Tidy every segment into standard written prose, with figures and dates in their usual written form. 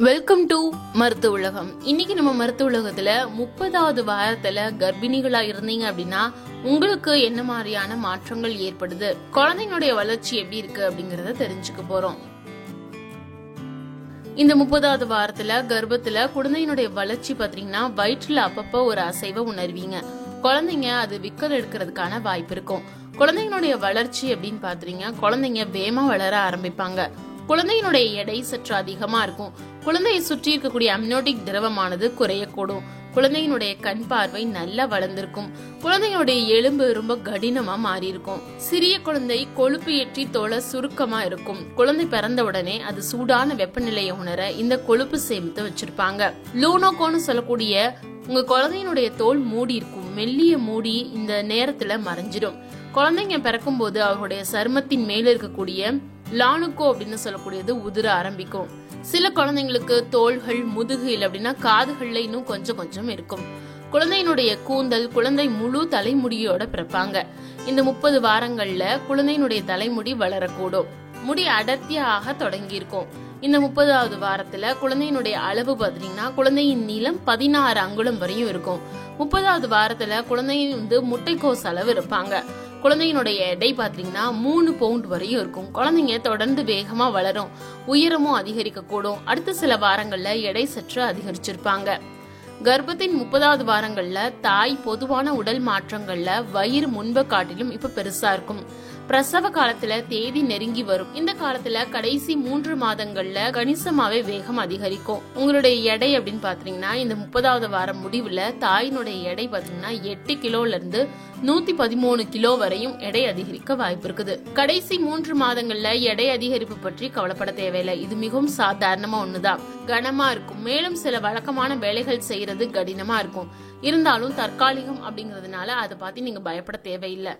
Welcome to மருத்துவ உலகம். இன்னைக்கு நம்ம மருத்துவ உலகத்துல 30வது வாரத்துல கர்ப்பிணிகளா இருந்தீங்க அப்படின்னா உங்களுக்கு என்ன மாதிரியான மாற்றங்கள் ஏற்படுது, குழந்தைங்களுடைய வளர்ச்சி எப்படி இருக்கு அப்படிங்கறத தெரிஞ்சுக்க போறோம். இந்த 30வது வாரத்துல கர்ப்பத்துல குழந்தையினுடைய வளர்ச்சி பாத்தீங்கன்னா வயிற்றுல அப்பப்போ ஒரு அசைவை உணர்வீங்க. குழந்தைங்க அது விக்கல் எடுக்கிறதுக்கான வாய்ப்பு இருக்கும். குழந்தைங்களுடைய வளர்ச்சி அப்படின்னு பாத்தீங்கன்னா குழந்தைங்க வேகமா வளர ஆரம்பிப்பாங்க. குழந்தையினுடைய எடை சற்று அதிகமா இருக்கும். குழந்தையை சுற்றி இருக்கக்கூடிய அம்னியோட்டிக் திரவமானது குறையக்கூடும். குழந்தையினுடைய கண் பார்வை நல்லா வளர்ந்திருக்கும். குழந்தைங்களுடைய எலும்பு ரொம்ப கடினமா மாறி இருக்கும். சிறிய குழந்தை கொழுப்பு ஏற்றி தோல சுருக்கமா இருக்கும். குழந்தை பிறந்த உடனே அது சூடான வெப்பநிலையை உணர இந்த கொழுப்பு சேமித்து வச்சிருப்பாங்க. லூனோகோன்னு சொல்லக்கூடிய உங்க குழந்தையினுடைய தோல் மூடி இருக்கும். மெல்லிய மூடி இந்த நேரத்துல மறைஞ்சிடும். குழந்தைங்க பிறக்கும் போது அவர்களுடைய சருமத்தின் மேல இருக்கக்கூடிய லானுக்கோ அப்படின்னு சொல்லக்கூடியது உதிர ஆரம்பிக்கும். சில குழந்தைங்களுக்கு தோள்கள், முதுகில் அப்படின்னா காதுகள்ல இன்னும் கொஞ்சம் கொஞ்சம் இருக்கும். குழந்தையினுடைய கூந்தல் குழந்தை முழு தலைமுடியோட பிறப்பாங்க. இந்த 30 வாரங்கள்ல குழந்தையினுடைய தலைமுடி வளரக்கூடும். முடி அடர்த்தியாக தொடங்கி இருக்கும். இந்த 30வது வாரத்துல குழந்தையினுடைய அளவு பாத்தீங்கன்னா குழந்தையின் நீளம் 16 அங்குலம் வரையும் இருக்கும். 30வது வாரத்துல குழந்தையின் முட்டைக்கோஸ் அளவு இருப்பாங்க. குழந்தையினுடைய எடை பாத்தீங்கன்னா 3 பவுண்ட் வரையும் இருக்கும். குழந்தைங்க தொடர்ந்து வேகமா வளரும். உயரமும் அதிகரிக்க கூடும். அடுத்த சில வாரங்கள்ல எடை சற்று அதிகரிச்சிருப்பாங்க. கர்ப்பத்தின் 30வது வாரங்கள்ல தாய் பொதுவான உடல் மாற்றங்கள்ல வயிறு முன்பு காட்டிலும் இப்ப பெருசா இருக்கும். பிரசவ காலத்துல தேதி நெருங்கி வரும். இந்த காலத்துல கடைசி 3 மாதங்கள்ல கணிசமாவே வேகம் அதிகரிக்கும். உங்களுடைய எடை அப்படின்னு பாத்தீங்கன்னா இந்த 30வது வாரம் முடிவுல தாயினுடைய எடை பாத்தீங்கன்னா 8 கிலோல இருந்து 113 கிலோ வரையும் எடை அதிகரிக்க வாய்ப்பு இருக்குது. கடைசி 3 மாதங்கள்ல எடை அதிகரிப்பு பற்றி கவலைப்பட தேவையில்லை. இது மிகவும் சாதாரணமா ஒண்ணுதான். கனமா இருக்கும். மேலும் சில வழக்கமான வேலைகள் செய்யறது கடினமா இருக்கும். இருந்தாலும் தற்காலிகம் அப்படிங்கறதுனால அதை பார்த்து நீங்க பயப்பட தேவையில்லை.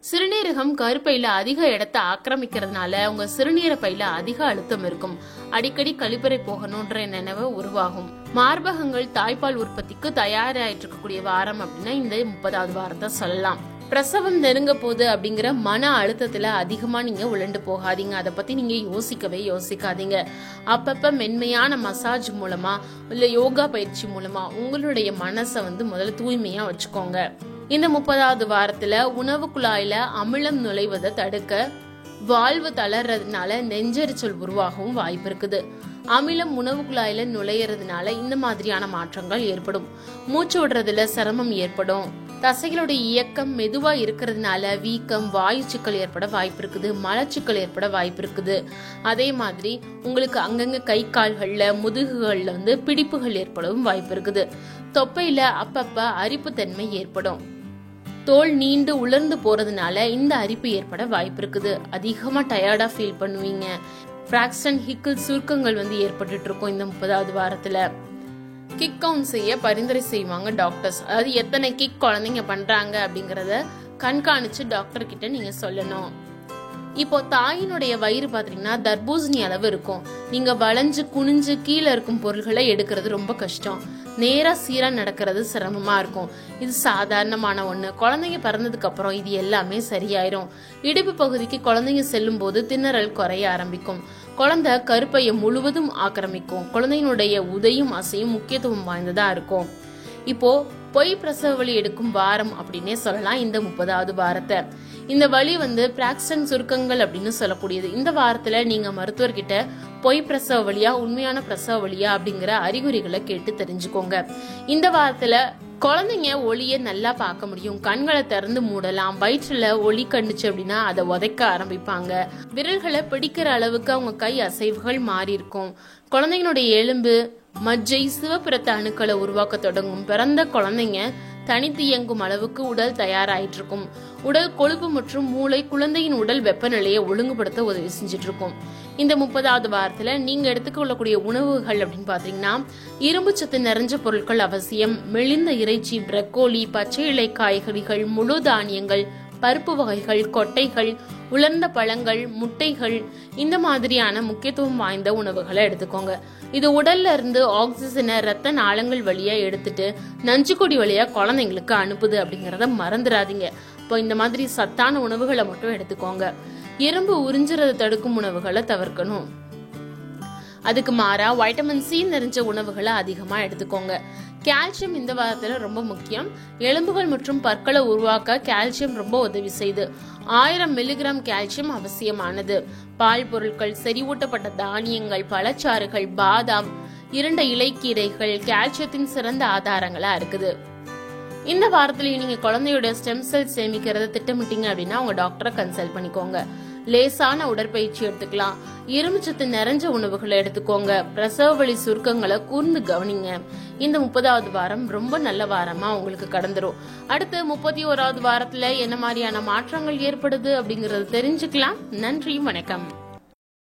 சிறுநீரகம் கருப்பையில அதிக இடத்தை ஆக்கிரமிக்கிறதுனால உங்க சிறுநீர பையில அதிக அழுத்தம் இருக்கும். அடிக்கடி கழிப்பறை போகணும்ன்ற நினைவு உருவாகும். மார்பகங்கள் தாய்ப்பால் உற்பத்திக்கு தயாராயிட்டு இருக்கக்கூடிய வாரம் அப்படின்னா இந்த 30வது வாரத்தை சொல்லலாம். பிரசவம் நெருங்க போகுது அப்படிங்கிற மன அழுத்தத்துல அதிகமா நீங்க உழண்டு போகாதீங்க. அதை பத்தி நீங்க யோசிக்காதீங்க. அப்பப்ப மென்மையான மசாஜ் மூலமா இல்ல யோகா பயிற்சி மூலமா உங்களுடைய மனசை முதல்ல தூய்மையா வச்சுக்கோங்க. இந்த 30வது வாரத்துல உணவு குழாயில அமிலம் நுழைவதை தடுக்க வால்வு தளர்றதுனால நெஞ்செரிச்சல் உருவாகவும் வாய்ப்பு இருக்குது. அமிலம் உணவு குழாயில நுழையறதுனால இந்த மாதிரியான மாற்றங்கள் ஏற்படும். மூச்சு விடுறதுல சிரமம் ஏற்படும். தசைகளுடைய இயக்கம் மெதுவா இருக்கிறதுனால வீக்கம், வாயு சிக்கல் ஏற்பட வாய்ப்பு இருக்குது. மலச்சிக்கல் ஏற்பட வாய்ப்பு இருக்குது. அதே மாதிரி உங்களுக்கு அங்கங்க கை கால்கள்ல முதுகுகள்ல பிடிப்புகள் ஏற்படவும் வாய்ப்பு இருக்குது. தொப்பையில அப்பப்ப அரிப்பு தன்மை ஏற்படும். தோல் நீண்டு உலர்ந்து போறதுனால இந்த அரிப்பு ஏற்பட வாய்ப்பு இருக்குது. அதிகமா டயர்டா ஃபீல் பண்ணுவீங்க. பிராக்ஸ்டன் ஹிக்கிள் சுருக்கங்கள் ஏற்பட்டு இருக்கும். இந்த 30வது வாரத்துல கிக் கவுண்ட் செய்ய பரிந்துரை செய்வாங்க டாக்டர்ஸ். அதாவது எத்தனை கிக் குழந்தைங்க பண்றாங்க அப்படிங்கறத கண்காணிச்சு டாக்டர் கிட்ட நீங்க சொல்லணும். இப்போ தாயினுடைய வயிறு பாத்தீங்கன்னா தர்பூசணி அளவு இருக்கும். நீங்க வளைஞ்சு குனிஞ்சு கீழே இருக்கும் பொருள்களை எடுக்கிறது ரொம்ப கஷ்டம். நேரா சீரா நடக்கிறது சிரமமா இருக்கும். இது சாதாரணமான ஒண்ணு. குழந்தைங்க பிறந்ததுக்கு அப்புறம் இது எல்லாமே சரியாயிரும். இடுப்பு பகுதிக்கு குழந்தைங்க செல்லும் போது திணறல் குறைய ஆரம்பிக்கும். குழந்தை கருப்பையை முழுவதும் ஆக்கிரமிக்கும். குழந்தையினுடைய உதையும் அசையும் முக்கியத்துவம் வாய்ந்ததா இருக்கும். இப்போ பொய் பிரசவ வலி எடுக்கும் வாரம் அப்படின்னே சொல்லலாம் இந்த 30வது வாரத்தை. இந்த வலி பிராக்ஸ்டன் சுருக்கங்கள் அப்படின்னு சொல்லக்கூடியது. இந்த வாரத்துல நீங்க மருத்துவர்கிட்ட பொய் பிரசவ வலியா உண்மையான பிரசவ வலியா அப்படிங்கிற அறிகுறிகளை கேட்டு தெரிஞ்சுக்கோங்க. இந்த வாரத்துல குழந்தைங்க ஒளிய நல்லா பார்க்க முடியும். கண்களை திறந்து மூடலாம். வயிற்றுல ஒளி கண்டுச்சு அப்படின்னா அதை உதைக்க ஆரம்பிப்பாங்க. விரல்களை பிடிக்கிற அளவுக்கு அவங்க கை அசைவுகள் மாறி இருக்கும். குழந்தைங்களுடைய எலும்பு, மஜ்ஜை, சிவப்பு இரத்த அணுக்களை உருவாக்க தொடங்கும். பிறந்த குழந்தைங்க தனித்து இயங்கும் அளவுக்கு உடல் தயாராயிட்டு இருக்கும். உடல் கொழுப்பு மற்றும் மூளை குழந்தையின் உடல் வெப்பநிலையை ஒழுங்குபடுத்த உதவி செஞ்சுட்டு இருக்கும். இந்த 30வது வாரத்துல நீங்க எடுத்துக்கொள்ளக்கூடிய உணவுகள் அப்படின்னு பாத்தீங்கன்னா இரும்பு சத்து நிறைஞ்ச பொருட்கள் அவசியம். மெலிந்த இறைச்சி, பிரக்கோலி, பச்சை இலை காய்கறிகள், முழு தானியங்கள், பருப்பு வகைகள், கொட்டைகள், உலர்ந்த பழங்கள், முட்டைகள், இந்த மாதிரியான முக்கியத்துவம் வாய்ந்த உணவுகளை எடுத்துக்கோங்க. இது உடல்ல இருந்து ஆக்சிஜனை ரத்த நாளங்கள் வழியா எடுத்துட்டு நஞ்சுக்கொடி வழியா குழந்தைங்களுக்கு அனுப்புது அப்படிங்கறத மறந்துடாதீங்க. இப்போ இந்த மாதிரி சத்தான உணவுகளை மட்டும் எடுத்துக்கோங்க. எறும்பு உறிஞ்சுறதை தடுக்கும் உணவுகளை தவிர்க்கணும். அதுக்கு மாறா வைட்டமின் சி நிறைஞ்ச உணவுகளை அதிகமா எடுத்துக்கோங்க. கால்சியம் இந்த வாரத்துல ரொம்ப முக்கியம். எலும்புகள் மற்றும் பற்களை உருவாக்க கால்சியம் ரொம்ப உதவி செய்யுது. 1000 மில்லிகிராம் கால்சியம் அவசியமானது. பால் பொருட்கள், செறிவூட்டப்பட்ட தானியங்கள், பழச்சாறுகள், பாதாம், இருண்ட இலைக்கீரைகள் கால்சியத்தின் சிறந்த ஆதாரங்களா இருக்குது. இந்த வாரத்திலேயே நீங்க குழந்தையோட ஸ்டெம் செல் சேமிக்கிறத திட்டமிட்டீங்க அப்படின்னா உங்க டாக்டரை கன்சல்ட் பண்ணிக்கோங்க. லேசான உடற்பயிற்சி எடுத்துக்கலாம். இரும்புச்சத்து நிறைஞ்ச உணவுகளை எடுத்துக்கோங்க. பிரசவ வலி சுருக்கங்களை கூர்ந்து கவனிங்க. இந்த 30வது வாரம் ரொம்ப நல்ல வாரமா உங்களுக்கு கடந்துரும். அடுத்து 31வது வாரத்துல என்ன மாதிரியான மாற்றங்கள் ஏற்படுது அப்படிங்கறது தெரிஞ்சுக்கலாம். நன்றி, வணக்கம்.